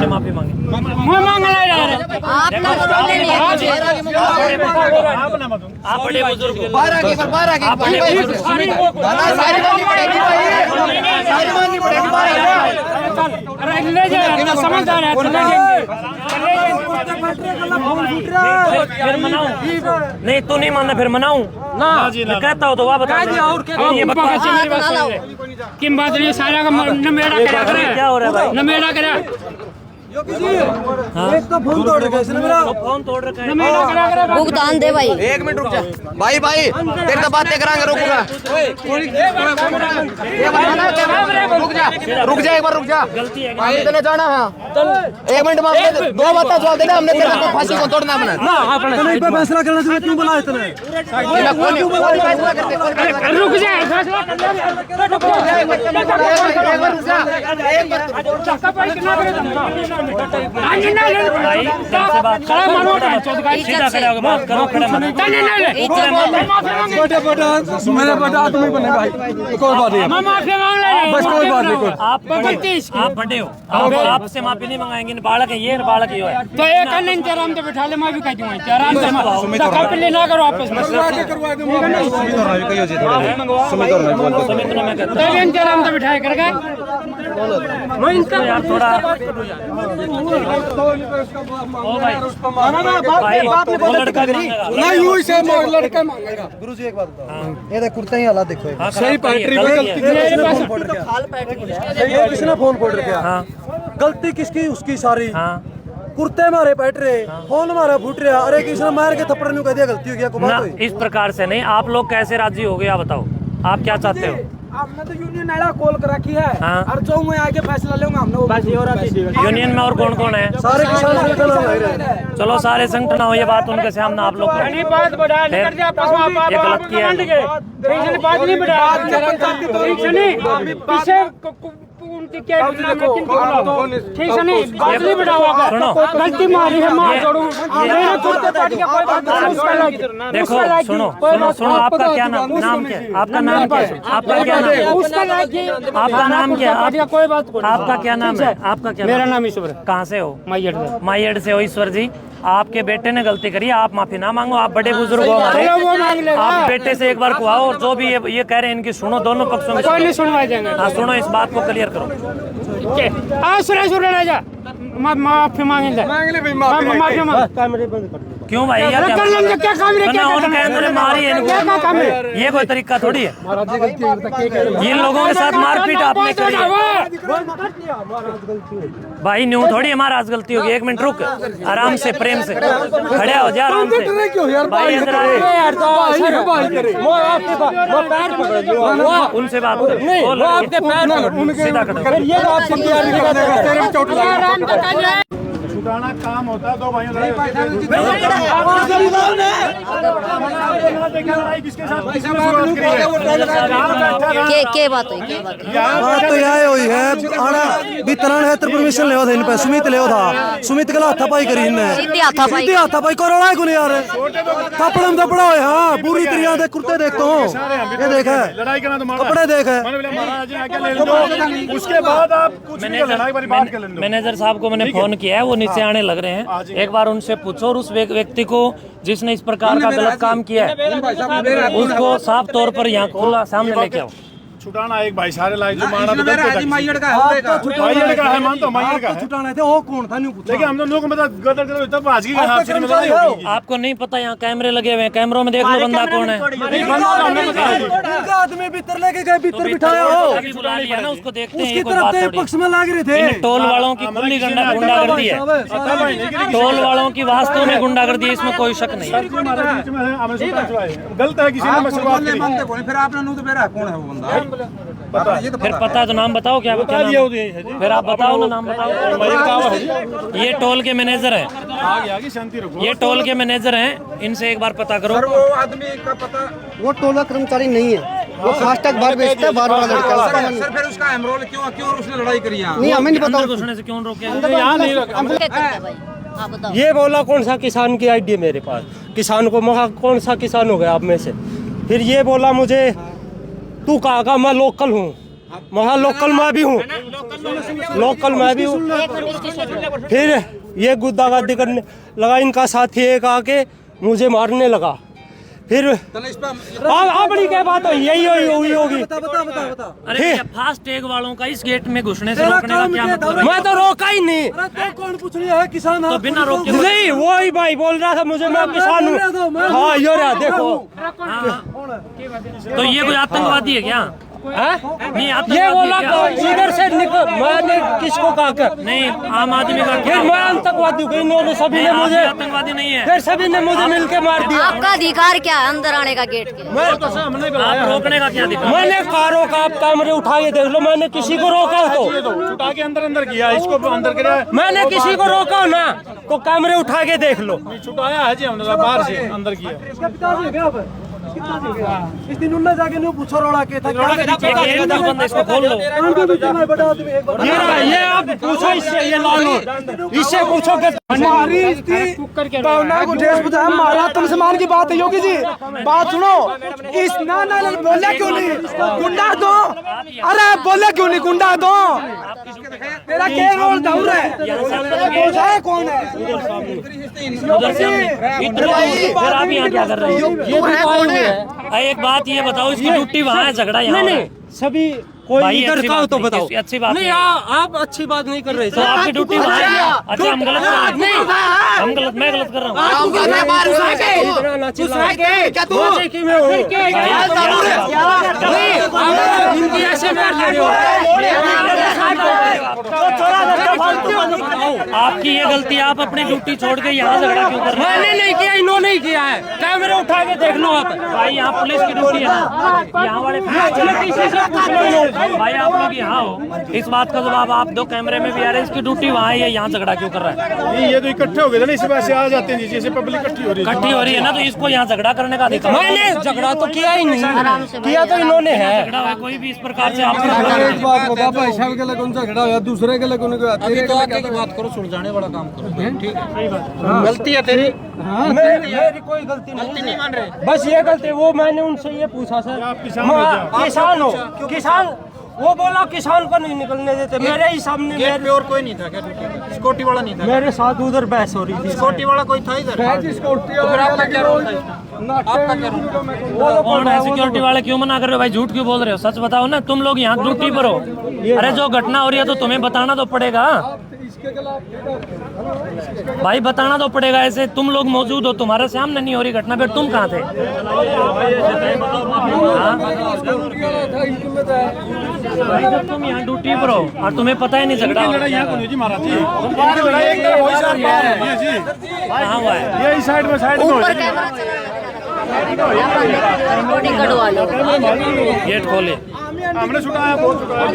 आपसे माफी मांगे। आप बड़े बुजुर्ग हो। समझदार है फिर मनाऊं? नहीं तू नहीं मानना, फिर मनाऊं ना? कहता हो तो वाह बता। ये किम बात नहीं, सारा का नमेड़ा क्या हो रहा है भाई? नमेड़ा करा एक तो फोन तोड़ रखा है इसने मेरा। फोन तोड़ रखा है। भुगतान दे भाई। 1 मिनट रुक जा भाई तेरे तो बातें करांगे। रुक जा एक बार रुक जा। गलती है भाई इतने जाना है 1 मिनट माफ कर। 2 बातें जवाब देना हमने तेरे को फांसी को तोड़ना बना नहीं पे फैसला करना चाहिए। क्यों बोला इतने? रुक जा, फैसला कर मेरे बेटा तुम्हें बने भाई कोई बात नहीं। बस कोई बात नहीं। आप बड़े हो, आपसे माफी नहीं मंगाएंगे। बालक है ये, बालक ही है तो एक आराम से बैठा ले। मैं भी कहती हूँ आराम से ना करो आपस में। आराम से बिठाया करेगा यार थोड़ा। ओ भाई लड़का नहीं हुई से लड़का मांगेगा। गुरुजी एक बात बताओ, ये देख कुर्ते ही हालात देखो। सही बैटरी पे गलती किसने फोन फोड़ रखा? गलती किसकी? उसकी सारी। कुर्ते मारे बैठ रहे, फोन मारा फूट रहा। अरे किसने मार के थप्पड़ नहीं कह दिया गलती हो गया को बात हुई। इस प्रकार से नहीं। आप लोग कैसे राजी हो गए आप बताओ, आप क्या चाहते हो? आपने तो यूनियन नाला कॉल कर रखी है और जो मैं आगे फैसला लूंगा हमने वो बस ये और यूनियन में और कौन कौन है? सारे किसान संगठन है। चलो सारे संगठन हो, ये बात उनके सामने आप लोग नहीं बात बढ़ा नहीं करते आपस में। आप ये गलत किया है। बात नहीं बढ़ा पीछे उनकी क्या ठीक है नहीं बात नहीं बढ़ावा। गलती मारी है मार छोड़ो। देखो सुनो सुनो सुनो, आपका क्या नाम क्या? आपका नाम क्या है? आपका क्या नाम? आपका नाम क्या? कोई बात आपका क्या नाम है? आपका क्या? मेरा नाम ईश्वर। कहाँ से हो? माइयड से हो। ईश्वर जी, आपके बेटे ने गलती करी, आप माफी ना मांगो। आप बड़े बुजुर्ग हो हमारे, आप बेटे से एक बार खुआओ। और जो भी ये कह रहे हैं इनकी सुनो, दोनों पक्षों में हाँ सुनो, इस बात को क्लियर करो। माफी मांगे क्यों भाई? यार मारी है, ये कोई तरीका थोड़ी है। इन लोगों के साथ मारपीट आपने करी भाई। न्यू थोड़ी हमारा आज गलती होगी। 1 मिनट रुक, आराम से प्रेम से खड़े हो जा, आराम से भाई। उनसे बात करो, सीधा करो। छुटाना काम होता है दो भाइयों का। के बात हुई? बात तो यह हुई है आना वितरण है परमिशन ले इन पे सुमित ले था। सुमित के हाथापाई करी इनने सीधी हाथापाई करोड़ा को यार थपड़म थपड़ा हो। हाँ पूरी तरिया देख कुर्ते देखता हूँ, ये देख है लड़ाई करना तो कपड़े देख है। उसके बाद आप कुछ मैनेजर साहब को मैंने फोन किया है, वो नीचे आने लग रहे हैं। एक बार उनसे पूछो और उस व्यक्ति को जिसने इस प्रकार का गलत काम किया है उसको साफ तौर पर यहाँ खुला सामने लेके आओ। छुटाना एक भाई सारे लाइक जो मारा तो माइयड का है मानता माइयड का छुटाना थे। वो कौन था? लेकिन हम लोग को मतलब गदर करो तब भाज गई। आपको नहीं पता यहाँ कैमरे लगे हुए हैं, कैमरों में देख लो बंदा कौन है। आदमी भीतर लेके गए, भीतर बिठाया हो बुला लिया ना, उसको देखते हैं। उसकी तरफ पक्ष में लग रहे थे। टोल वालों की खुली गुंडागर्दी है, टोल वालों की वास्तव में गुंडागर्दी है, इसमें कोई शक नहीं है। गलत है किसी ने शुरुआत करी। फिर आपने तो मेरा कौन है वो बंदा? फिर पता है तो नाम बताओ, क्या बता दिया? फिर आप बताओ ना, नाम बताओ। ये टोल के मैनेजर हैं, ये टोल के मैनेजर हैं, इनसे एक बार पता करो। वो आदमी का पता, वो टोल कर्मचारी नहीं है, वो फास्टैग बार बेचता है, बार वाला लड़का। सर फिर उसका एमरोल क्यों उसने लड़ाई करी? नहीं हमें नहीं पता घुसने से क्यों रोके। ये बोला कौन सा किसान की आईडी है मेरे पास, किसान को मगा कौन सा किसान हो गया आप में से। फिर ये बोला मुझे तू कहाँ का, मैं लोकल हूँ, महा लोकल मैं भी हूँ। लोकल मैं भी हूँ। फिर ये गुद्दागर्दी करने लगा, इनका साथी एक आके मुझे मारने लगा। फिर अपनी क्या बात हो, यही हुई होगी। अरे ये फास्ट टैग वालों का इस गेट में घुसने से रोकने का क्या मतलब है? मैं तो रोका ही नहीं। कौन पूछ रही है? किसान तो बिना रोके नहीं, वही भाई बोल रहा था मुझे, मैं किसान हूँ। हाँ ये रहा देखो। तो ये कोई आतंकवादी है क्या? नहीं ये आतंकवादी बोला है क्या? इधर से निकल, मैंने किसको कहा कर? नहीं आम आदमी का क्या? फिर मैं आतंकवादी हूँ, इन्होंने सभी ने आप मुझे, आतंकवादी नहीं है। फिर सभी ने मुझे मिलके मार दिया। आपका अधिकार क्या है अंदर आने का गेट के? आप रोकने का क्या दिखा? मैंने कारों का, आप कैमरे उठा के देख लो, मैंने किसी को रोका तो? छुटा के अंदर किया, इसको अंदर कराया। मैंने किसी को रोका ना, तो कैमरे उठा के देख लो। छुटाया है जी हमने, बाहर से अंदर किया। इसका पिता जी क्या पर? इस दिन उन्होंने जाके नहीं पूछा रोड़ा के था क्या? इसको खोल लो। बड़ा आदमी एक बार ये आप पूछो इससे, ये लालो इससे पूछो कि हमारी भावना को ठेस पहुंचा, मारा तुम सम्मान की बात है योगी जी। बात सुनो, इस ना बोले क्यों नहीं? गुंडा दो, अरे बोले क्यों नहीं? गुंडा दो, तेरा क्या रोल दौर है? कौन है? उधर से फिर आप यहाँ क्या कर रहे हो? एक बात ये बताओ, इसकी ड्यूटी वहाँ है, झगड़ा यहाँ नहीं सभी कोई भाई इधर अच्छी का हो बात तो नहीं, बताओ। अच्छी बात नहीं नहीं। आप अच्छी बात नहीं कर रहे। तो आपकी ड्यूटी वहाँ है। अच्छा हम गलत कर रहे हैं? नहीं, हम गलत, मैं गलत कर रहा हूँ। इतना ना चिल्लाओ। मजे की में हो। इनकी ऐसे मार रहे हो। आपकी ये गलती, आप अपनी ड्यूटी छोड़ के यहाँ झगड़ा क्यों कर रहे हैं? मैंने नहीं किया, इन्होंने ही किया है। कैमरे उठा के देख लो आप। भाई यहाँ पुलिस की ड्यूटी है ना, यहाँ वाले भाई आप लोग यहाँ हो, इस बात का जवाब आप दो। कैमरे में भी आ रहे, इसकी ड्यूटी वहाँ है, यहाँ झगड़ा क्यों कर रहा है? नहीं ये तो इकट्ठे हो गए थे ना, इसी वजह से आ जाते हैं, जैसे पब्लिक इकट्ठी हो रही है। इकट्ठी हो रही है ना, तो इसको यहाँ झगड़ा करने का अधिकार। मैंने झगड़ा तो किया ही नहीं, किया तो इन्होंने है। झगड़ा हुआ कोई भी इस प्रकार से आप एक बात बता, भाई साहब के लिए कौन सा खड़ा हुआ, दूसरे के लिए कौन का? तेरे के लिए बात करो, सुलझाने वाला काम करो। ठीक है, गलती है तेरी, मेरी कोई गलती नहीं मान रहे। बस ये गलती, वो मैंने उनसे ये पूछा सर, आप किसान हो क्या? किसान हो? किसान, वो बोला किसान को नहीं निकलने देते। मेरे ही सामने गेट पे और कोई नहीं था क्या? सिक्योरिटी वाला नहीं था? मेरे साथ उधर बहस हो रही थी। सिक्योरिटी वाला कोई था इधर? तो फिर आपका क्या रोल था इसमें? आपका क्या रोल था? कौन है सिक्योरिटी वाले? क्यों मना कर रहे हो भाई? झूठ क्यों बोल रहे हो? सच बताओ ना, तुम लोग यहाँ ड्यूटी पर हो। अरे जो घटना हो रही है तो तुम्हें बताना तो पड़ेगा भाई, बताना तो पड़ेगा। ऐसे तुम लोग मौजूद हो, तुम्हारे सामने नहीं हो रही घटना, फिर तुम कहाँ थे? भाई जब तुम यहाँ ड्यूटी पर हो और तुम्हें पता ही नहीं झगड़ा हो रहा है। यहाँ को नहीं जी मारा जी, लड़ाई एक तरफ वही साइड बाहर है जी, कहाँ हुआ है? यही साइड में ऊपर कैमरा रिकॉर्डिंग कटवा लो। गेट खोले। हमने छुटाया, बहुत छुटाया।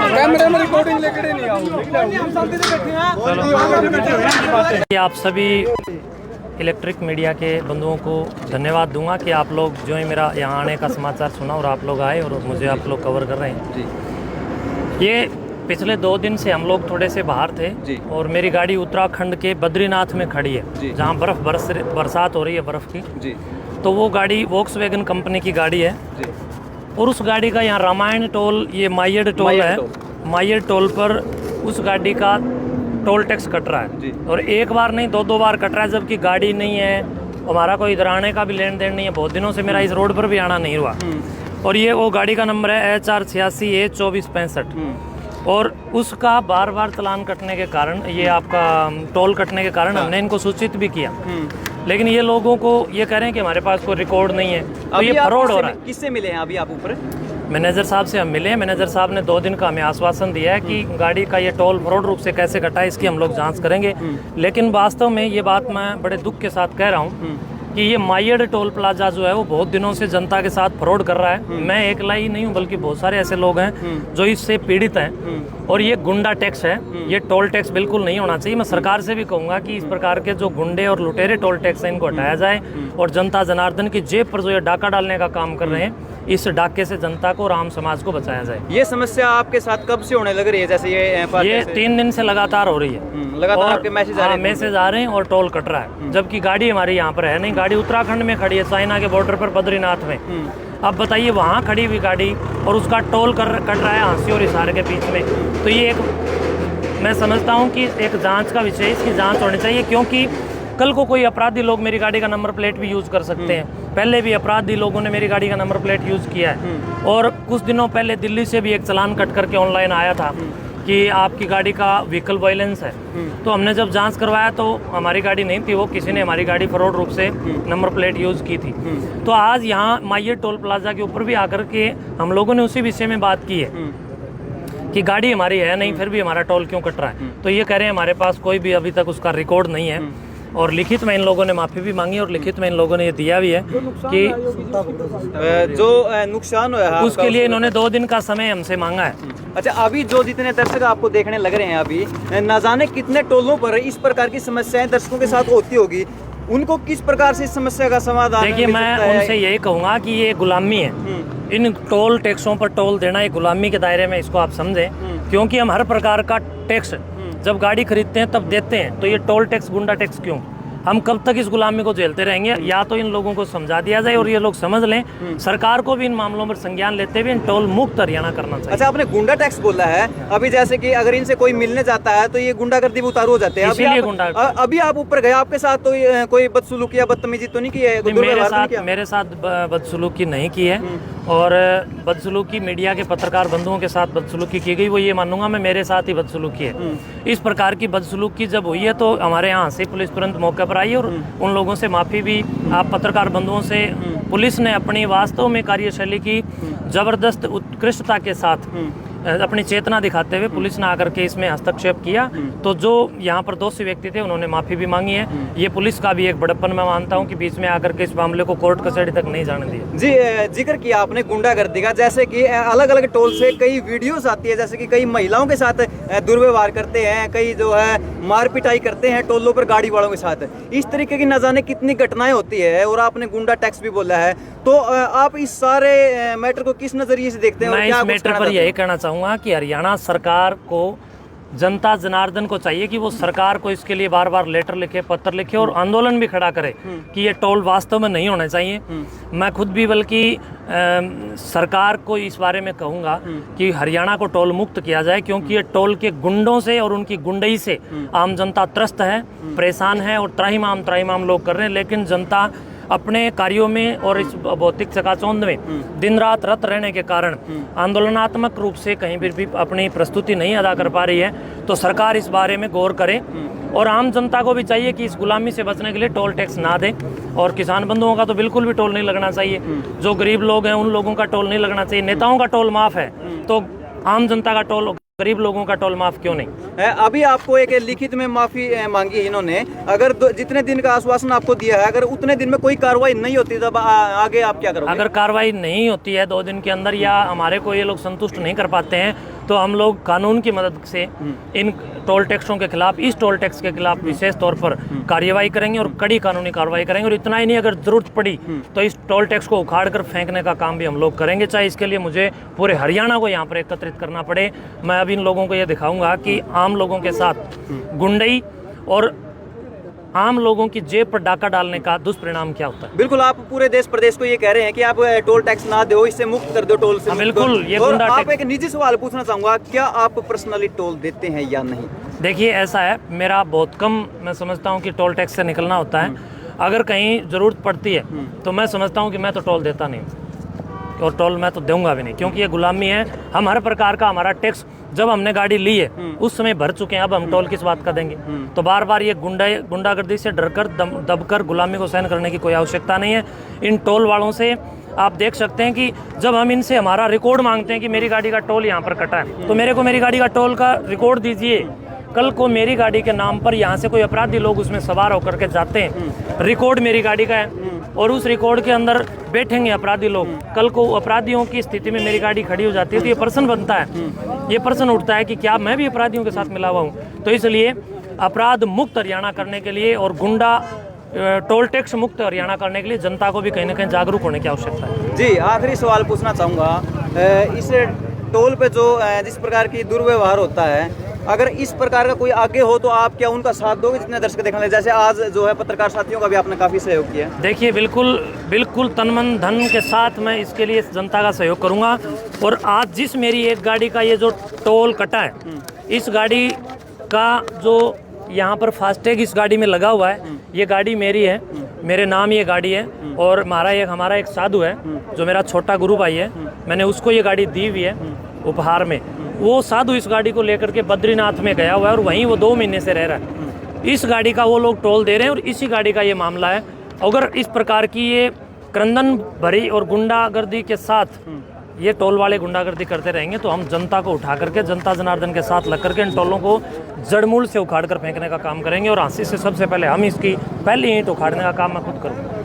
कैमरे में रिकॉर्डिंग लेकर नहीं आओ, हम शांति से बैठे हैं। आप सभी इलेक्ट्रिक मीडिया के बंधुओं को धन्यवाद दूंगा कि आप लोग जो ही मेरा यहाँ आने का समाचार सुना और आप लोग आए और मुझे आप लोग कवर कर रहे हैं। ये पिछले 2 दिन से हम लोग थोड़े से बाहर थे और मेरी गाड़ी उत्तराखंड के बद्रीनाथ में खड़ी है, जहाँ बरसात हो रही है बर्फ़ की। तो वो गाड़ी वोक्सवैगन कंपनी की गाड़ी है और उस गाड़ी का यहाँ रामायण टोल, ये मायड टोल है, मायड टोल पर उस गाड़ी का टोल टैक्स कट रहा है और एक बार नहीं 2 बार कट रहा है, जबकि गाड़ी नहीं है, हमारा कोई इधर आने का भी लेन देन नहीं है। बहुत दिनों से मेरा इस रोड पर भी आना नहीं हुआ और ये वो गाड़ी का नंबर है HR86A2465 और उसका बार बार चालान कटने के कारण, ये आपका टोल कटने के कारण हमने इनको सूचित भी किया, लेकिन ये लोगों को ये कह रहे हैं कि हमारे पास कोई रिकॉर्ड नहीं है, तो ये फ्रॉड हो रहा है। किससे मिले हैं अभी आप ऊपर? मैनेजर साहब से हम मिले हैं। मैनेजर साहब ने 2 दिन का हमें आश्वासन दिया है कि गाड़ी का ये टोल फ्रॉड रूप से कैसे कटा है इसकी हम लोग जांच करेंगे, लेकिन वास्तव में ये बात मैं बड़े दुख के साथ कह रहा हूँ कि ये मायड टोल प्लाजा जो है वो बहुत दिनों से जनता के साथ फ्रॉड कर रहा है। मैं अकेला ही नहीं हूँ, बल्कि बहुत सारे ऐसे लोग हैं जो इससे पीड़ित हैं और ये गुंडा टैक्स है, ये टोल टैक्स बिल्कुल नहीं होना चाहिए। मैं सरकार से भी कहूँगा कि इस प्रकार के जो गुंडे और लुटेरे टोल टैक्स हैं इनको हटाया जाए और जनता जनार्दन की जेब पर जो ये डाका डालने का काम कर रहे हैं, इस डाके से जनता को और आम समाज को बचाया जाए। ये समस्या आपके साथ कब से होने लग रही है? जैसे ये 3 दिन से लगातार हो रही है, लगातार आपके मैसेज आ रहे हैं? मैसेज आ रहे हैं और टोल कट रहा है, जबकि गाड़ी हमारी यहाँ पर है नहीं। गाड़ी उत्तराखंड में खड़ी है, चाइना के बॉर्डर पर बद्रीनाथ में। अब बताइए वहाँ खड़ी हुई गाड़ी और उसका टोल कट रहा है हांसी और हिसार के बीच में, तो ये एक मैं समझता हूँ कि एक जांच का विषय, इसकी जांच होनी चाहिए, क्योंकि कल को कोई अपराधी लोग मेरी गाड़ी का नंबर प्लेट भी यूज़ कर सकते हैं। पहले भी अपराधी लोगों ने मेरी गाड़ी का नंबर प्लेट यूज़ किया है, और कुछ दिनों पहले दिल्ली से भी एक चालान कट करके ऑनलाइन आया था कि आपकी गाड़ी का व्हीकल वायलेंस है। तो हमने जब जांच करवाया तो हमारी गाड़ी नहीं थी, वो किसी ने हमारी गाड़ी फ्रॉड रूप से नंबर प्लेट यूज़ की थी। तो आज यहाँ माइयर टोल प्लाजा के ऊपर भी आकर के हम लोगों ने उसी विषय में बात की है कि गाड़ी हमारी है नहीं, फिर भी हमारा टोल क्यों कट रहा है। तो ये कह रहे हैं हमारे पास कोई भी अभी तक उसका रिकॉर्ड नहीं है, और लिखित में इन लोगों ने माफ़ी भी मांगी और लिखित में इन लोगों ने ये दिया भी है कि जो नुकसान हुआ है उसके लिए इन्होंने 2 दिन का समय हमसे मांगा है। अच्छा, अभी जो जितने दर्शक आपको देखने लग रहे हैं, अभी न जाने कितने टोलों पर इस प्रकार की समस्याएं दर्शकों के साथ होती होगी, उनको किस प्रकार से इस समस्या का समाधान देखिए, मैं उनसे यही कहूँगा कि ये गुलामी है। इन टोल टैक्सों पर टोल देना एक गुलामी के दायरे में इसको आप समझें, क्योंकि हम हर प्रकार का टैक्स जब गाड़ी खरीदते हैं तब देते हैं, तो ये टोल टैक्स गुंडा टैक्स क्यों? हम कब तक इस गुलामी को झेलते रहेंगे? या तो इन लोगों को समझा दिया जाए और ये लोग समझ लें, सरकार को भी इन मामलों पर संज्ञान लेते हुए इन टोल मुक्त हरियाणा करना चाहिए। अच्छा, आपने गुंडा टैक्स बोला है, अभी जैसे कि अगर इनसे कोई मिलने जाता है तो ये गुंडागर्दी में उतारू हो जाते हैं। अभी आप ऊपर गए, आपके साथ तो कोई बदसलूकी या बदतमीजी तो नहीं की है? मेरे साथ बदसलूकी नहीं की है, और बदसलूकी मीडिया के पत्रकार बंधुओं के साथ बदसलूकी की गई, वो ये मानूंगा मैं, मेरे साथ ही बदसलूकी है। इस प्रकार की बदसलूकी जब हुई है तो हमारे यहाँ से पुलिस तुरंत मौके पर आई और उन लोगों से माफ़ी भी, आप पत्रकार बंधुओं से, पुलिस ने अपनी वास्तव में कार्यशैली की जबरदस्त उत्कृष्टता के साथ अपनी चेतना दिखाते हुए पुलिस ने आकर के इसमें हस्तक्षेप किया। तो जो यहाँ पर दोषी व्यक्ति थे उन्होंने माफ़ी भी मांगी है। ये पुलिस का भी एक बड़प्पन मैं मानता हूँ कि बीच में आकर के इस मामले को कोर्ट कचहरी तक नहीं जाने दिया। जी, जिक्र किया आपने गुंडागर्दी का, जैसे कि अलग अलग टोल से कई वीडियोस आती है, जैसे कि कई महिलाओं के साथ दुर्व्यवहार करते हैं, कई जो है मार पिटाई करते हैं टोलों पर गाड़ी वालों के साथ। इस तरीके की न जाने कितनी घटनाएं होती है, और आपने गुंडा टैक्स भी बोला है, तो आप इस सारे मैटर को किस नजरिए से देखते हैं? मैं इस मैटर पर यही कहना चाहूँगा कि हरियाणा सरकार को, जनता जनार्दन को चाहिए कि वो सरकार को इसके लिए बार बार लेटर लिखे, पत्र लिखे और आंदोलन भी खड़ा करे कि ये टोल वास्तव में नहीं होने चाहिए। मैं खुद भी बल्कि सरकार को इस बारे में कहूँगा कि हरियाणा को टोल मुक्त किया जाए, क्योंकि ये टोल के गुंडों से और उनकी गुंडई से आम जनता त्रस्त है, परेशान है, और त्राहिमाम लोग कर रहे हैं। लेकिन जनता अपने कार्यों में और इस भौतिक चकाचौंध में दिन रात रत रहने के कारण आंदोलनात्मक रूप से कहीं भी अपनी प्रस्तुति नहीं अदा कर पा रही है। तो सरकार इस बारे में गौर करे, और आम जनता को भी चाहिए कि इस गुलामी से बचने के लिए टोल टैक्स ना दे। और किसान बंधुओं का तो बिल्कुल भी टोल नहीं लगना चाहिए, जो गरीब लोग हैं उन लोगों का टोल नहीं लगना चाहिए। नेताओं का टोल माफ़ है तो आम जनता का टोल, गरीब लोगों का टोल माफ क्यों नहीं? अभी आपको एक लिखित में माफी मांगी है इन्होंने, अगर जितने दिन का आश्वासन आपको दिया है, अगर उतने दिन में कोई कार्रवाई नहीं होती तब आगे आप क्या करोगे? अगर कार्रवाई नहीं होती है 2 दिन के अंदर, या हमारे को ये लोग संतुष्ट नहीं कर पाते हैं, तो हम लोग कानून की मदद से इन टोल टैक्सों के खिलाफ, इस टोल टैक्स के खिलाफ विशेष तौर पर कार्रवाई करेंगे और कड़ी कानूनी कार्रवाई करेंगे। और इतना ही नहीं, अगर जरूरत पड़ी तो इस टोल टैक्स को उखाड़ कर फेंकने का काम भी हम लोग करेंगे, चाहे इसके लिए मुझे पूरे हरियाणा को यहाँ पर एकत्रित करना पड़े। मैं अब इन लोगों को ये दिखाऊंगा कि आम लोगों के साथ गुंडई और आम लोगों की जेब पर डाका डालने का दुष्परिणाम क्या होता है। बिल्कुल, आप पूरे देश प्रदेश को ये कह रहे हैं कि आप टोल टैक्स ना दो, इससे मुक्त कर दो टोल से। बिल्कुल, ये गुंडा टैक्स। आप एक निजी सवाल पूछना चाहूंगा, क्या आप पर्सनली टोल देते हैं या नहीं? देखिए, ऐसा है, मेरा बहुत कम, मैं समझता हूँ कि टोल टैक्स से निकलना होता है। अगर कहीं ज़रूरत पड़ती है तो मैं समझता हूँ कि मैं तो टोल देता नहीं, और टोल मैं तो दूंगा भी नहीं, क्योंकि ये गुलामी है। हम हर प्रकार का हमारा टैक्स जब हमने गाड़ी ली है उस समय भर चुके हैं, अब हम टोल किस बात का देंगे? तो बार बार ये गुंडागर्दी से डरकर दबकर गुलामी को सहन करने की कोई आवश्यकता नहीं है। इन टोल वालों से आप देख सकते हैं कि जब हम इनसे हमारा रिकॉर्ड मांगते हैं कि मेरी गाड़ी का टोल यहाँ पर कटा है, तो मेरे को मेरी गाड़ी का टोल का रिकॉर्ड दीजिए। कल को मेरी गाड़ी के नाम पर यहाँ से कोई अपराधी लोग उसमें सवार होकर के जाते हैं, रिकॉर्ड मेरी गाड़ी का है और उस रिकॉर्ड के अंदर बैठेंगे अपराधी लोग, कल को अपराधियों की स्थिति में मेरी गाड़ी खड़ी हो जाती है, तो ये प्रश्न बनता है, ये प्रश्न उठता है कि क्या मैं भी अपराधियों के साथ मिला हुआ हूँ? तो इसलिए अपराध मुक्त हरियाणा करने के लिए और गुंडा टोल टैक्स मुक्त हरियाणा करने के लिए जनता को भी कहीं ना कहीं जागरूक होने की आवश्यकता है। जी, आखिरी सवाल पूछना चाहूँगा, इस टोल पे जो जिस प्रकार की दुर्व्यवहार होता है, अगर इस प्रकार का कोई आगे हो तो आप क्या उनका साथ दोगे? जितने दर्शक देखने, जैसे आज जो है पत्रकार साथियों का भी आपने काफ़ी सहयोग किया। देखिए, बिल्कुल बिल्कुल तन मन धन के साथ मैं इसके लिए जनता का सहयोग करूंगा। और आज जिस मेरी एक गाड़ी का ये जो टोल कटा है, इस गाड़ी का जो यहाँ पर फास्टैग इस गाड़ी में लगा हुआ है, ये गाड़ी मेरी है, मेरे नाम ये गाड़ी है। और हमारा एक साधु है जो मेरा छोटा गुरु भाई है, मैंने उसको ये गाड़ी दी हुई है उपहार में। वो साधु इस गाड़ी को लेकर के बद्रीनाथ में गया हुआ है और वहीं वो 2 महीने से रह रहा है। इस गाड़ी का वो लोग टोल दे रहे हैं और इसी गाड़ी का ये मामला है। अगर इस प्रकार की ये क्रंदन भरी और गुंडागर्दी के साथ ये टोल वाले गुंडागर्दी करते रहेंगे तो हम जनता को उठा करके, जनता जनार्दन के साथ लग करके इन टोलों को जड़मूल से उखाड़ कर फेंकने का काम करेंगे। और आशीष से सबसे पहले हम इसकी पहली ईंट उखाड़ने का काम मैं खुद करूँगा।